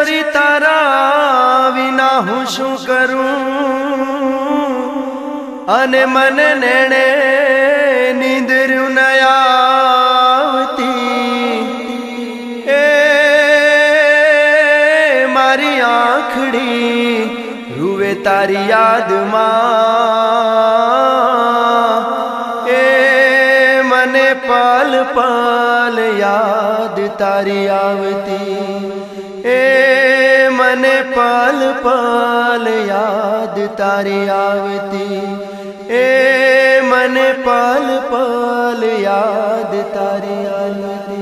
छोरी तारा विना हूँ शू करूं अने मन नेणे नींदरू न आवती ए मारी आँखड़ी रूवे तारी याद मां ए मने पल पल याद तारी आवती ए मने पल पल याद तारी आवती ए मने पल पल याद तारी आवती।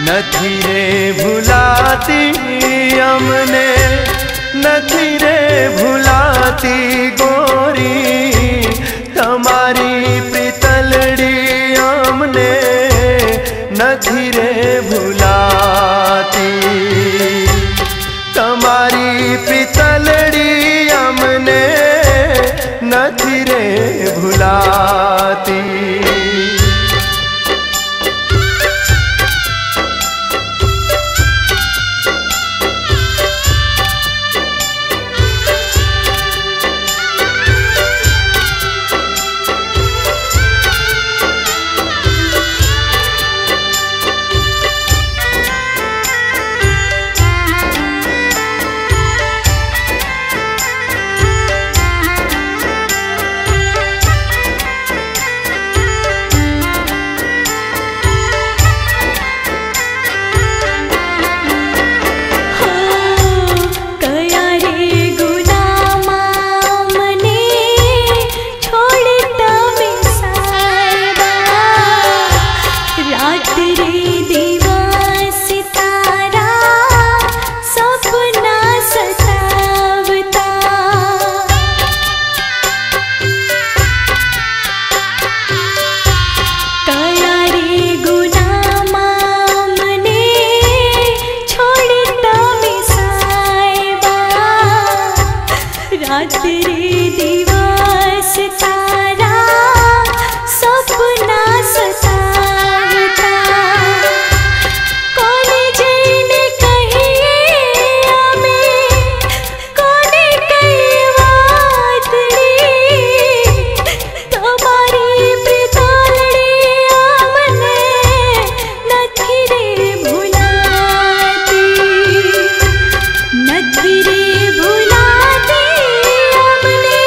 નથી રે ભૂલાતી અમને નથી રે ભૂલાતી ગોરી તમારી પ્રીતલડી અમને નથી રે ભૂલાતી તમારી પ્રીતલડી અમને નથી રે ભૂલાતી। નથી રે ભૂલાતી અમને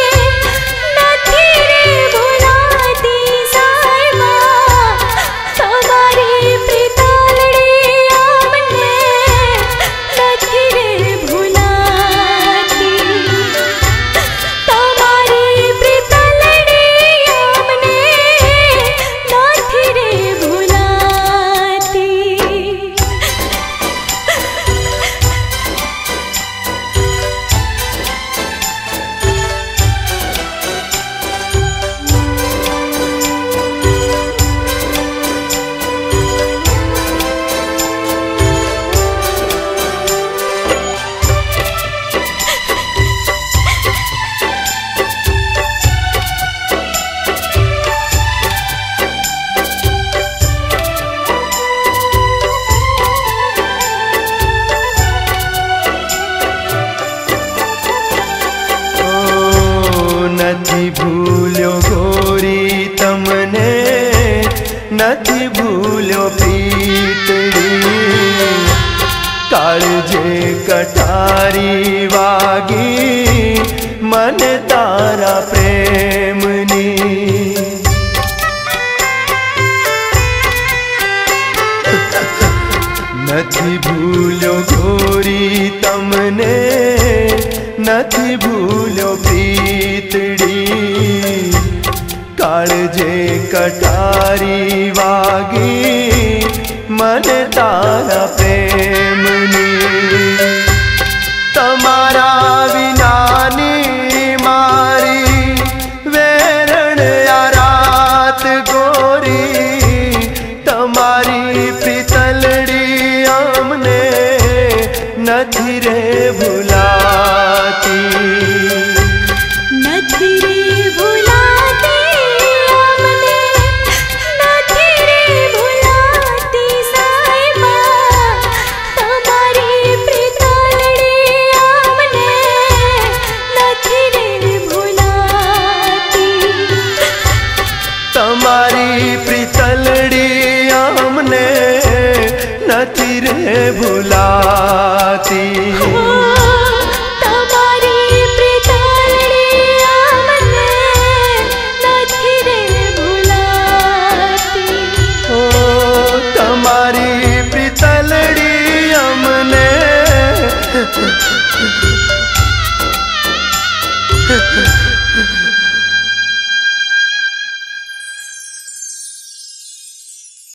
નથી ભૂલ્યો ગોરી તમને, નથી ભૂલ્યો પ્રીતડી, કાળજે કટારી વાગી મને તારા પ્રેમની. નથી ભૂલ્યો ગોરી તમને, નથી ભૂલ્યો પ્રીતડી, કાળજે કટારી વાગી મને તારા પ્રેમની. તમારા વિનાની મારી વેરણ આ રાત ગોરી, તમારી પ્રીતલડી અમને નથી રે ભૂલાતી. નથી રે ભૂલાતી અમને, નથી રે ભૂલાતી સાહેબા, તમારી પ્રીતલડી અમને નથી રે ભૂલાતી. તમારી પ્રીતલડી અમને નથી રે ભૂલાતી.